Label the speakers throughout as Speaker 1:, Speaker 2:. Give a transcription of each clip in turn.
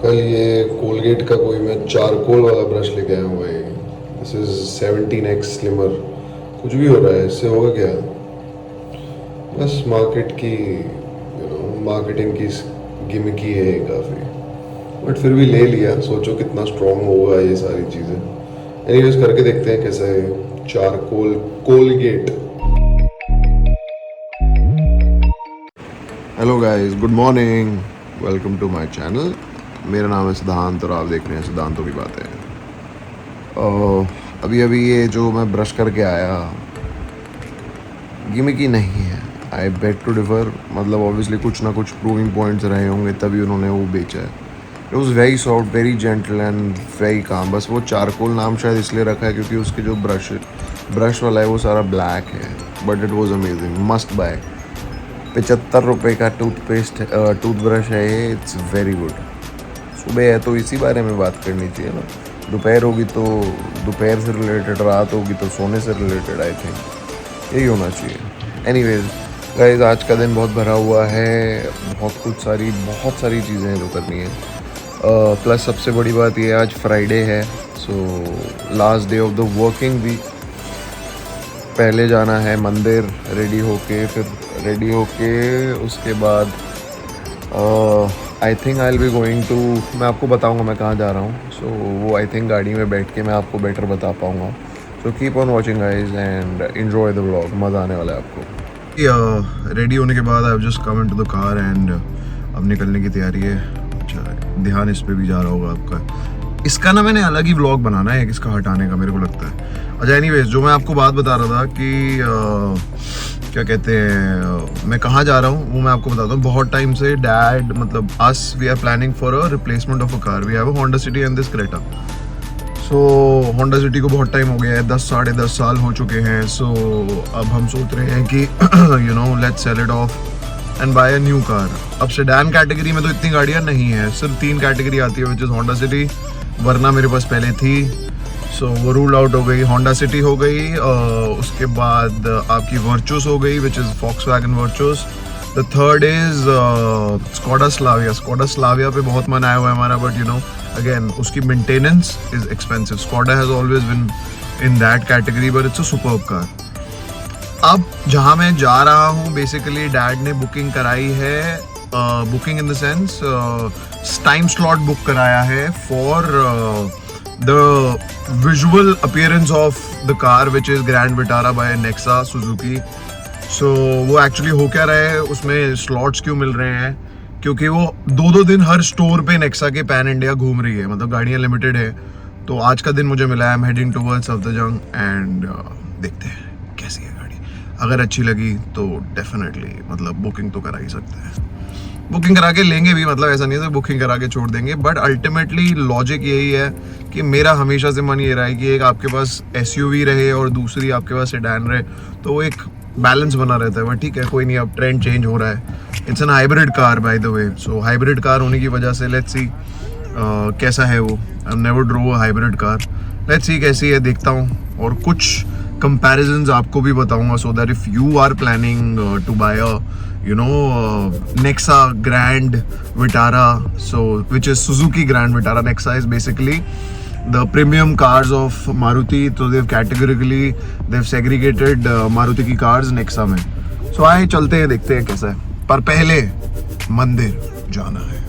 Speaker 1: कल ये कोलगेट का कोई मैं चारकोल वाला ब्रश लेके आया हूँ भाई। This is 17x slimmer. कुछ भी हो रहा है, इससे होगा क्या? बस मार्केट की मार्केटिंग की गिमिकी है काफ़ी, बट फिर भी ले लिया। सोचो कितना स्ट्रॉन्ग होगा ये सारी चीज़ें। एनीवेज करके देखते हैं कैसा है charcoal Colgate. Hello guys, good morning, welcome to my channel. मेरा नाम है सिद्धांत और आप देख रहे हैं सिद्धांतों की बातें। अभी अभी ये जो मैं ब्रश करके आया, गिमिकी नहीं है। आई बेट टू डिफर, मतलब ऑब्वियसली कुछ ना कुछ प्रूविंग पॉइंट्स रहे होंगे तभी उन्होंने वो बेचा है। It was very soft, very gentle and very calm. बस वो चारकोल नाम शायद इसलिए रखा है क्योंकि उसके जो ब्रश वाला है वो सारा ब्लैक है, but it was amazing, must buy. 75 रुपये का टूथब्रश है ये, इट्स वेरी गुड। सुबह है तो इसी बारे में बात करनी चाहिए ना, दोपहर होगी तो दोपहर से रिलेटेड, रात होगी तो सोने से रिलेटेड। आई थिंक यही होना चाहिए। एनीवेज गाइस, आज का दिन बहुत भरा हुआ है, बहुत सारी चीज़ें हैं जो करनी है। प्लस सबसे बड़ी बात ये, आज फ्राइडे है, so last day of the working week. पहले जाना है मंदिर रेडी होके, उसके बाद I think I will be going to, मैं आपको बताऊंगा मैं कहाँ जा रहा हूँ। सो वो आई थिंक गाड़ी में बैठ के मैं आपको बेटर बता पाऊँगा। So keep on watching guys and enjoy the vlog, मज़ा आने वाला है आपको। रेडी होने के बाद I have just come into the car and अब निकलने की तैयारी है। अच्छा, ध्यान इस पे भी जा रहा होगा आपका। इसका ना मैंने अलग ही व्लॉग बनाना है इसका हटाने का, मेरे को लगता है। अच्छा एनीवेज, जो मैं आपको बात बता रहा था कि क्या कहते हैं, मैं कहाँ जा रहा हूँ वो मैं आपको बताता हूँ। बहुत टाइम से डैड, मतलब us, we are planning for a replacement of a car. We have a Honda City and this Creta. So Honda City को बहुत टाइम हो गया है, 10 साढ़े 10 साल हो चुके हैं। सो अब हम सोच रहे हैं कि let's sell it off and buy a new car. अब सेडान कैटेगरी में तो इतनी गाड़ियाँ नहीं है, सिर्फ 3 कैटेगरी आती है, विच इज़ होंडा सिटी, वरना मेरे पास पहले थी। सो वो रूल आउट हो गई, होंडा सिटी हो गई, उसके बाद आपकी वर्चूस हो गई, which is Volkswagen virtues. The third is Skoda Slavia. Skoda Slavia पे बहुत मन आया हुआ है हमारा, बट अगेन उसकी maintenance is expensive. Skoda has always been in that category, but it's a superb car. अब जहाँ मैं जा रहा हूँ, बेसिकली डैड ने बुकिंग कराई है, booking in the sense time slot book कराया है for the visual appearance of the car, which is Grand Vitara by Nexa Suzuki. So वो एक्चुअली हो क्या रहा है, उसमें स्लॉट्स क्यों मिल रहे हैं, क्योंकि वो 2-2 दिन हर स्टोर पे नेक्सा के पैन इंडिया घूम रही है, मतलब गाड़ियाँ लिमिटेड है। तो आज का दिन मुझे मिला है, I am heading towards Safdarjung and देखते हैं कैसी है गाड़ी। अगर अच्छी लगी तो डेफिनेटली मतलब बुकिंग तो करा ही सकते हैं, बुकिंग करा के लेंगे भी, मतलब ऐसा नहीं है बुकिंग करा के छोड़ देंगे। बट अल्टीमेटली लॉजिक यही है कि मेरा हमेशा से मन ये रहा है कि एक आपके पास एसयूवी रहे और दूसरी आपके पास सेडान रहे, तो वो एक बैलेंस बना रहता है। बट ठीक है, कोई नहीं, अब ट्रेंड चेंज हो रहा है। It's an hybrid car by the way. So hybrid car होने की वजह से लेट्स सी कैसा है वो। I never drove a hybrid car, let's see कैसी है, देखता हूँ और कुछ कंपैरिजंस आपको भी बताऊंगा, so that if you are planning to buy a Nexa Grand Vitara, so which is Suzuki Grand Vitara. Nexa is basically the premium cars of Maruti, so they've segregated Maruti की cars Nexa में। So आए चलते हैं, देखते हैं कैसा है, पर पहले मंदिर जाना है,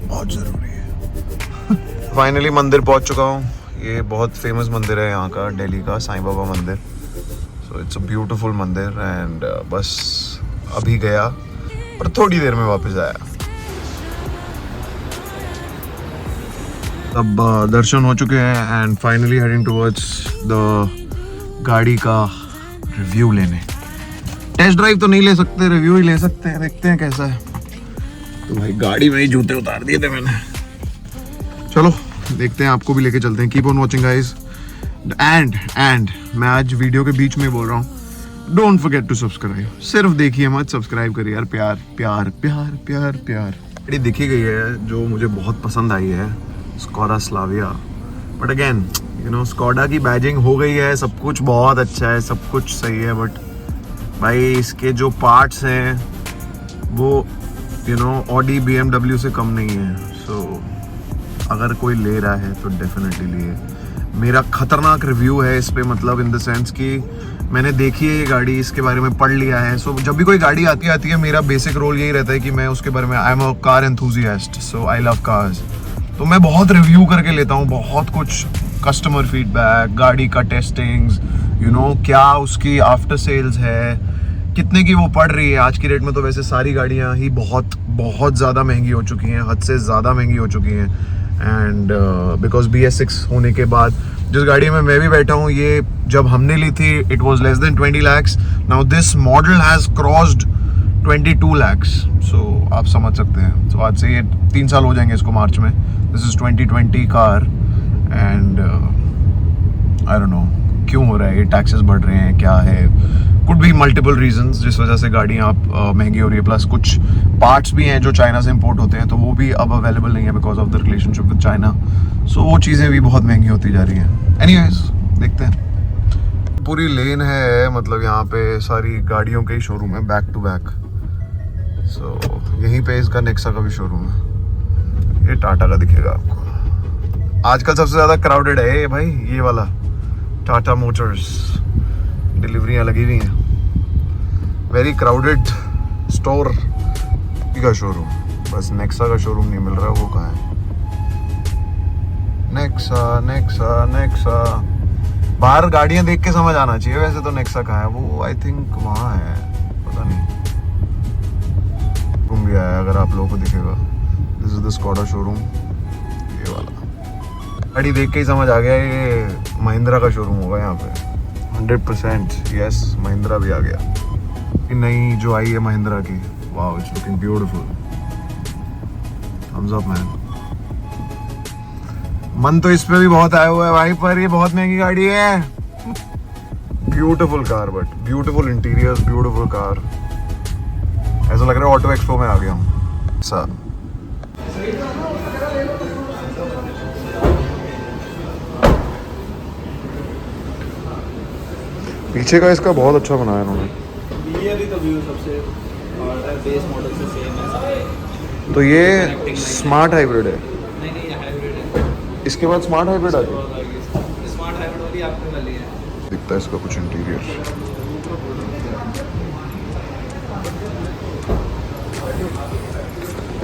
Speaker 1: बहुत ज़रूरी है। फाइनली मंदिर पहुंच चुका हूँ। ये बहुत फेमस मंदिर है यहाँ का, दिल्ली का साईं बाबा मंदिर। सो इट्स अ ब्यूटीफुल मंदिर एंड बस अभी गया और थोड़ी देर में वापस आया। अब दर्शन हो चुके हैं and finally heading towards the गाड़ी का रिव्यू लेने। टेस्ट ड्राइव तो नहीं ले सकते, रिव्यू ही ले सकते हैं, देखते हैं कैसा है। तो भाई गाड़ी में ही जूते उतार दिए थे मैंने। चलो देखते हैं, आपको भी लेके चलते हैं। Keep on watching guys and मैं आज वीडियो के बीच में बोल रहा हूँ, डोंट फॉरगेट टू सब्सक्राइब। सिर्फ देखिए मत, सब्सक्राइब करिए यार। प्यार प्यार प्यार प्यार प्यार। गाड़ी दिखी गई है जो मुझे बहुत पसंद आई है, Skoda Slavia. But again Skoda की बैजिंग हो गई है, सब कुछ बहुत अच्छा है, सब कुछ सही है, बट भाई इसके जो पार्ट्स हैं वो ऑडी BMW से कम नहीं है। सो अगर कोई ले रहा है तो डेफिनेटली लिए। मेरा खतरनाक रिव्यू है इस पे, मतलब इन द सेंस कि मैंने देखी है ये गाड़ी, इसके बारे में पढ़ लिया है। सो जब भी कोई गाड़ी आती है मेरा बेसिक रोल यही रहता है कि मैं उसके बारे में, I am a car enthusiast, so I love cars. तो मैं बहुत रिव्यू करके लेता हूँ, बहुत कुछ, कस्टमर फीडबैक, गाड़ी का टेस्टिंग्स, क्या उसकी आफ्टर सेल्स है, कितने की वो पड़ रही है। आज की डेट में तो वैसे सारी गाड़ियाँ ही बहुत बहुत ज़्यादा महंगी हो चुकी हैं, हद से ज़्यादा महंगी हो चुकी हैं। एंड बिकॉज BS6 होने के बाद जिस गाड़ी में मैं भी बैठा हूँ, ये जब हमने ली थी it was less than 20 lakhs। Now this model has crossed 22 lakhs। सो आप समझ सकते हैं। सो आज से ये 3 साल हो जाएंगे इसको मार्च में। This is 2020 car and I don't know क्यों हो रहा है ये, टैक्सेस बढ़ रहे हैं, क्या है, कुड बी मल्टीपल रीजंस जिस वजह से गाड़ियाँ आप महंगी हो रही है। प्लस कुछ पार्ट्स भी हैं जो चाइना से इंपोर्ट होते हैं, तो वो भी अब अवेलेबल नहीं है because of the relationship with China. So वो चीज़ें भी बहुत महंगी होती जा रही हैं। एनीवेज देखते हैं। पूरी लेन है, मतलब यहाँ पे सारी गाड़ियों के ही शोरूम है बैक टू बैक। सो यहीं पे इसका नेक्सा का भी शोरूम है। ये टाटा का दिखेगा आपको। आजकल सबसे ज़्यादा क्राउडेड है ये भाई, ये वाला टाटा मोटर्स। डिलीवरियाँ लगी हुई हैं, वेरी क्राउडेड स्टोर का शोरूम। बस नेक्सा का शोरूम नहीं मिल रहा, वो कहाँ है? नेक्सा बाहर गाड़ियाँ देख के समझ आना चाहिए वैसे तो नेक्सा कहाँ है। वो आई थिंक वहाँ है, पता नहीं। घूम गया है, अगर आप लोगों को दिखेगा। This is the Skoda showroom, ये वाला। गाड़ी देख के ही समझ आ गया ये महिंद्रा का शोरूम होगा यहाँ पे 100%। यस, महिंद्रा भी आ गया। नई जो आई है महिंद्रा की, wow it's looking beautiful. Thumbs up man. मन तो इस पे भी बहुत आया हुआ है भाई, पर ये बहुत महंगी गाड़ी है। Beautiful car, but beautiful interior, beautiful car. ऐसा लग रहा है ऑटो एक्सपो में आ गया हूँ। सर पीछे का इसका बहुत अच्छा बनाया इन्होंने।
Speaker 2: ये भी तो व्यू सबसे बेस मॉडल से सेम है।
Speaker 1: तो ये स्मार्ट हाइब्रिड है।
Speaker 2: नहीं ये हाइब्रिड है।
Speaker 1: इसके बाद स्मार्ट हाइब्रिड आ गया।
Speaker 2: स्मार्ट हाइब्रिड वाली आपने वाली है।
Speaker 1: दिखता है इसका कुछ इंटीरियर।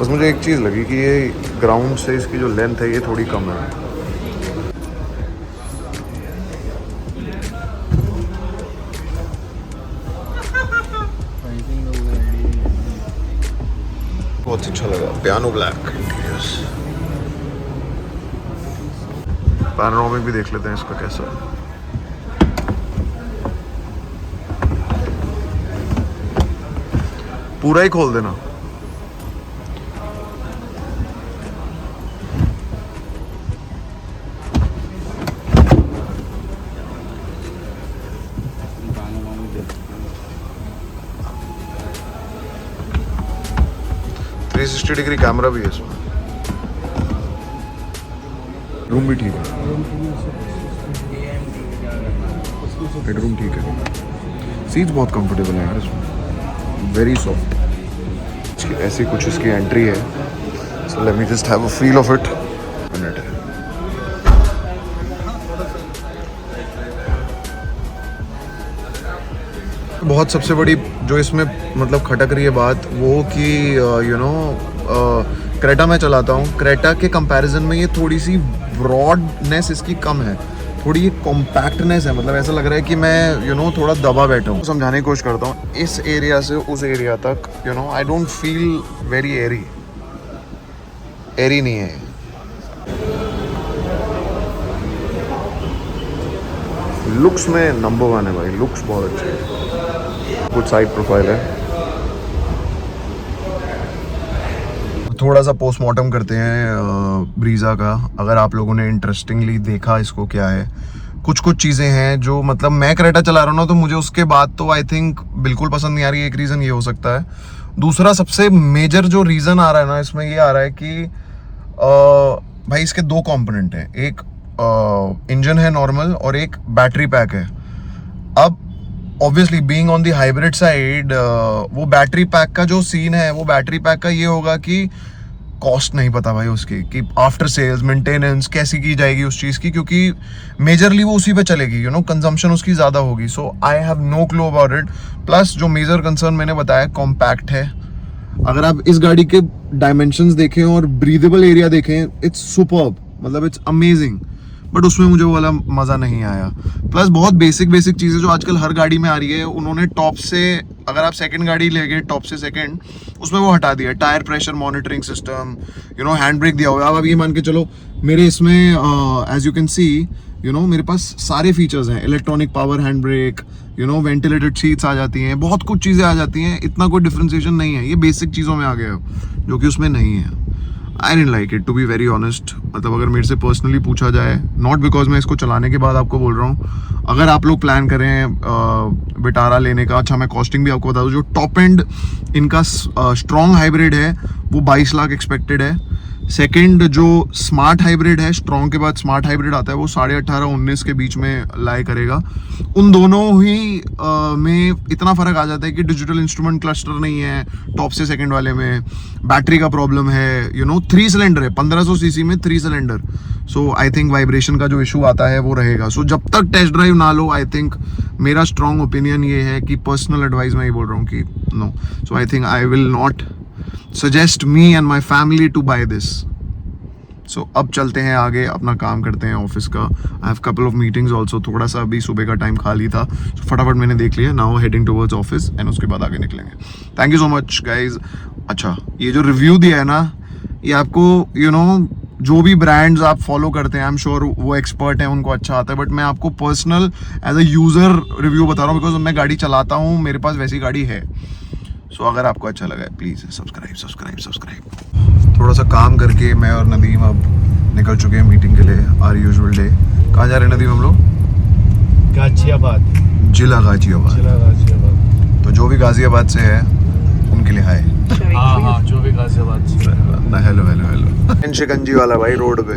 Speaker 1: बस मुझे एक चीज़ लगी कि ये ग्राउंड से इसकी जो लेंथ है ये थोड़ी कम है। बहुत अच्छा लगा। Piano black interiors. पैनोरामिक भी देख लेते हैं इसका कैसा है। पूरा ही खोल देना। थ्री 360 डिग्री कैमरा भी है इसमें। रूम भी ठीक है, बेडरूम ठीक है। सीट्स बहुत कंफर्टेबल है यार इसमें, वेरी सॉफ्ट। ऐसी कुछ इसकी एंट्री है। So let me just have a feel of it. Minute है। बहुत सबसे बड़ी जो इसमें मतलब खटक रही है बात वो कि क्रेटा मैं चलाता हूँ। क्रेटा के कंपैरिजन में ये थोड़ी सी ब्रॉडनेस इसकी कम है, थोड़ी ये कॉम्पैक्टनेस है। मतलब ऐसा लग रहा है कि मैं थोड़ा दबा बैठा हूँ। समझाने की कोशिश करता हूँ। इस एरिया से उस एरिया तक आई डोंट फील वेरी एरी नहीं है। लुक्स में नंबर 1 है भाई, लुक्स बहुत अच्छे हैं। कुछ साइड प्रोफाइल है। थोड़ा सा पोस्टमार्टम करते हैं ब्रीज़ा का। अगर आप लोगों ने इंटरेस्टिंगली देखा इसको, क्या है कुछ चीज़ें हैं जो मतलब मैं क्रेटा चला रहा हूँ ना, तो मुझे उसके बाद तो आई थिंक बिल्कुल पसंद नहीं आ रही है। एक रीज़न ये हो सकता है। दूसरा सबसे मेजर जो रीज़न आ रहा है ना इसमें, ये आ रहा है कि भाई इसके 2 कंपोनेंट हैं। एक इंजन है नॉर्मल और एक बैटरी पैक है। अब obviously being on the hybrid side, वो बैटरी पैक का जो सीन है, वो बैटरी पैक का ये होगा कि कॉस्ट नहीं पता भाई उसकी, कि आफ्टर सेल्स मेंटेनेंस कैसी की जाएगी उस चीज़ की, क्योंकि मेजरली वो उसी पे चलेगी, यू नो, कंजम्पशन उसकी ज़्यादा होगी. So I have no clue about it. Plus जो मेजर कंसर्न मैंने बताया, कॉम्पैक्ट है. अगर आप इस गाड़ी के डायमेंशंस देखें और ब्रीदेबल एरिया देखें, इट्स सुपर्ब, मतलब इट्स अमेजिंग. बट उसमें मुझे वो वाला मज़ा नहीं आया. प्लस बहुत बेसिक चीज़ें जो आजकल हर गाड़ी में आ रही है, उन्होंने टॉप से, अगर आप सेकंड गाड़ी ले गए टॉप से सेकंड, उसमें वो हटा दिया. Tyre pressure monitoring system, you know, hand brake दिया हुआ है. अब ये मान के चलो, मेरे इसमें as you can see, you know, मेरे पास सारे फीचर्स हैं. Electronic power hand brake, you know, ventilated seats आ जाती हैं, बहुत कुछ चीज़ें आ जाती हैं. इतना कोई डिफ्रेंसिएशन नहीं है, ये बेसिक चीज़ों में आ गया जो कि उसमें नहीं है. I didn't like it, to be very honest. मतलब अगर मेरे से पर्सनली पूछा जाए, नॉट बिकॉज मैं इसको चलाने के बाद आपको बोल रहा हूँ, अगर आप लोग प्लान करें विटारा लेने का, अच्छा मैं कॉस्टिंग भी आपको बता दूँ, जो टॉप एंड इनका स्ट्रॉन्ग हाइब्रिड है वो 22 लाख एक्सपेक्टेड है. सेकंड जो स्मार्ट हाइब्रिड है, स्ट्रॉन्ग के बाद स्मार्ट हाइब्रिड आता है, वो 18.5-19 के बीच में लाई करेगा. उन दोनों ही में इतना फ़र्क आ जाता है कि डिजिटल इंस्ट्रूमेंट क्लस्टर नहीं है टॉप से सेकंड वाले में. बैटरी का प्रॉब्लम है, यू नो, 3 सिलेंडर है, 1500 सीसी में 3 cylinder. So I think vibration का जो इशू आता है वो रहेगा. सो जब तक टेस्ट ड्राइव ना लो, आई थिंक मेरा स्ट्रॉन्ग ओपिनियन ये है कि पर्सनल एडवाइस मैं ये बोल रहा हूँ कि no. So I think I will not suggest me and my family to buy this. So अब चलते हैं आगे, अपना काम करते हैं ऑफिस का. I have couple of meetings also. थोड़ा सा अभी सुबह का टाइम खाली था, so फटाफट मैंने देख लिया. Now heading towards office and उसके बाद आगे निकलेंगे. Thank you so much guys. अच्छा, ये जो रिव्यू दिया है ना, ये आपको, you know, जो भी ब्रांड्स आप फॉलो करते हैं, आई एम श्योर वो एक्सपर्ट हैं, उनको अच्छा आता है. बट मैं आपको personal as a user review बता रहा हूँ, बिकॉज मैं गाड़ी चलाता हूँ, मेरे पास वैसी गाड़ी है. सो अगर आपको अच्छा लगा है, प्लीज़ सब्सक्राइब. थोड़ा सा काम करके मैं और नदीम अब निकल चुके हैं मीटिंग के लिए, आर यूजुअल डे. कहाँ जा रहे हैं नदीम हम लोग?
Speaker 2: गाजियाबाद.
Speaker 1: जिला गाजियाबाद. तो जो भी गाजियाबाद से है उनके लिए हाय.
Speaker 2: हाँ, जो भी गाजियाबाद से.
Speaker 1: हेलो. शिकंजी वाला भाई रोड पे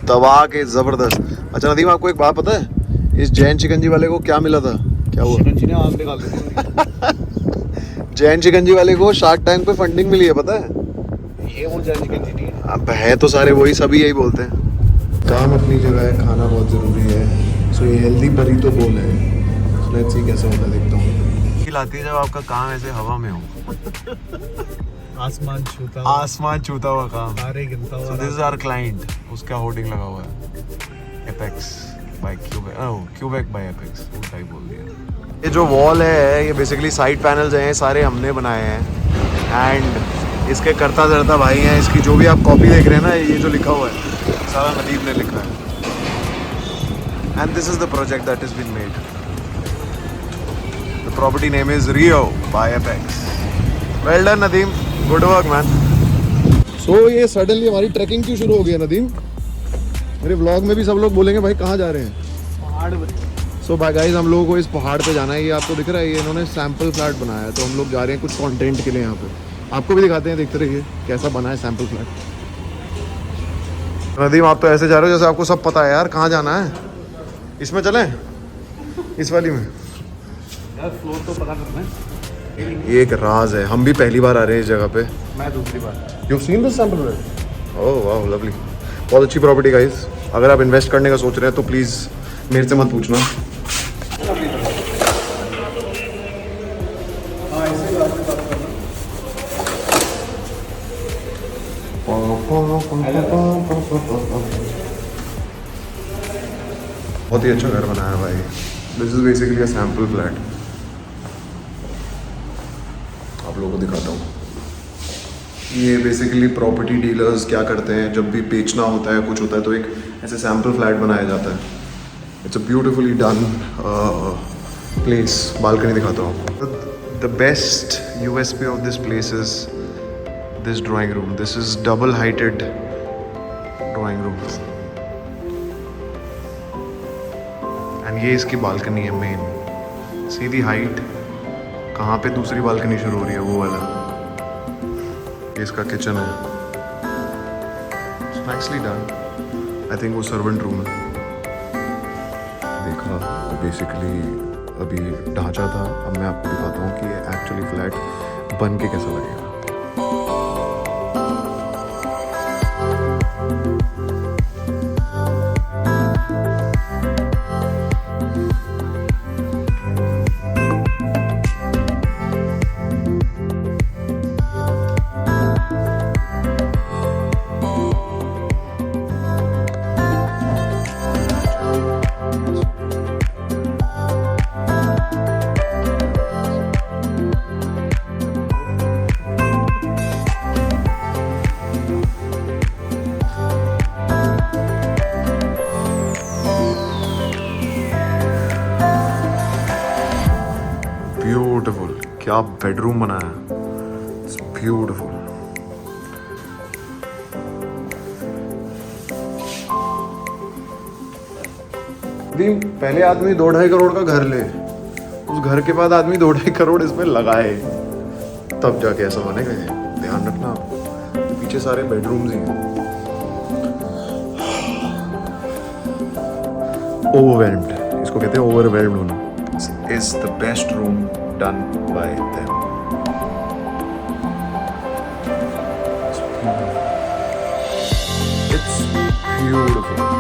Speaker 1: दबा के ज़बरदस्त. अच्छा नदीम, आपको एक बात पता है, इस जैन शिकंजी वाले को क्या मिला था? क्या हुआ?
Speaker 2: शिकंजी ने आग निकाल दी.
Speaker 1: जैन शिकंजी वाले को शार्क टैंक पे फंडिंग मिली है, पता है?
Speaker 2: ये वो जैन शिकंजी नहीं है.
Speaker 1: अब है तो सारे वही, सभी यही बोलते हैं. काम अपनी जगह है, खाना बहुत ज़रूरी है. सो ये हेल्दी बरी तो बोल है. लेट्स सी कैसा होता है, देखता हूँ. खिलाती है जब आपका काम ऐसे हवा में हो. आसमान छूता हुआ काम.
Speaker 2: अरे गिरता हुआ.
Speaker 1: So this is our client. उसका होर्डिंग लगा हुआ है, Apex by Quebec by Apex. उल्टा ही बोल दिया. ये जो वॉल है, ये बेसिकली साइड पैनल्स हैं, सारे हमने बनाए हैं. एंड इसके करता धरता भाई हैं. इसकी जो भी आप कॉपी देख रहे हैं ना, ये जो लिखा हुआ है सारा नदीम ने लिखा है. And this is the project that is been made. The property name is Rio by Apex. Well done Nadeem, good work man. So ये सडनली हमारी ट्रैकिंग क्यों शुरू हो गई है नदीम? मेरे व्लॉग में भी सब लोग बोलेंगे भाई कहाँ जा रहे हैं?
Speaker 2: पहाड़ पे.
Speaker 1: सो भाई गाइस, हम लोगों को इस पहाड़ पे जाना है. ये आपको दिख रहा है, ये इन्होंने सैम्पल फ्लैट बनाया है, तो हम लोग जा रहे हैं कुछ कंटेंट के लिए यहाँ पे. आपको भी दिखाते हैं, देखते रहिए कैसा बना है सैम्पल फ्लैट. नदीम, आप तो ऐसे जा रहे हो जैसे आपको सब पता है यार. कहाँ जाना है? इसमें चलें, इस वाली में.
Speaker 2: यार फ्लोर तो पता करना है.
Speaker 1: ये एक राज है, हम भी पहली बार आ रहे हैं इस जगह पे.
Speaker 2: मैं दूसरी बार.
Speaker 1: You have seen this sample flat? Oh वाह, लवली. बहुत अच्छी प्रॉपर्टी गाइस. अगर आप इन्वेस्ट करने का सोच रहे हैं तो प्लीज़ मेरे से मत पूछना. बहुत ही अच्छा घर बनाया है भाई. This is basically a sample flat. आप लोगों को दिखाता हूँ. ये बेसिकली प्रॉपर्टी डीलर्स क्या करते हैं, जब भी बेचना होता है, कुछ होता है, तो एक ऐसे सैंपल फ्लैट बनाया जाता है. It's a beautifully done place. Balcony दिखाता हूँ आपको. The best USP of this place is this drawing room. This is double heighted drawing room. And ये इसकी बालकनी है मेन. सीधी हाइट. कहाँ पे दूसरी बालकनी शुरू हो रही है, वो वाला. ये इसका किचन है. Nicely done. आई थिंक वो सर्वेंट रूम है. देखा तो बेसिकली अभी ढांचा था. अब मैं आपको दिखाता हूँ कि ये एक्चुअली फ्लैट बन के कैसा लगेगा. क्या बेडरूम बनाया, इट्स ब्यूटीफुल। पहले आदमी 2-2.5 करोड़ का घर ले, उस घर के बाद आदमी 2-2.5 करोड़ इसमें लगाए, तब जाके ऐसा बनेगा ये। ध्यान रखना आप, पीछे सारे बेडरूम्स ही हैं। ओवरवेल्म्ड, इसको कहते हैं ओवरवेल्म्ड होना। Is the best room done by them. It's beautiful.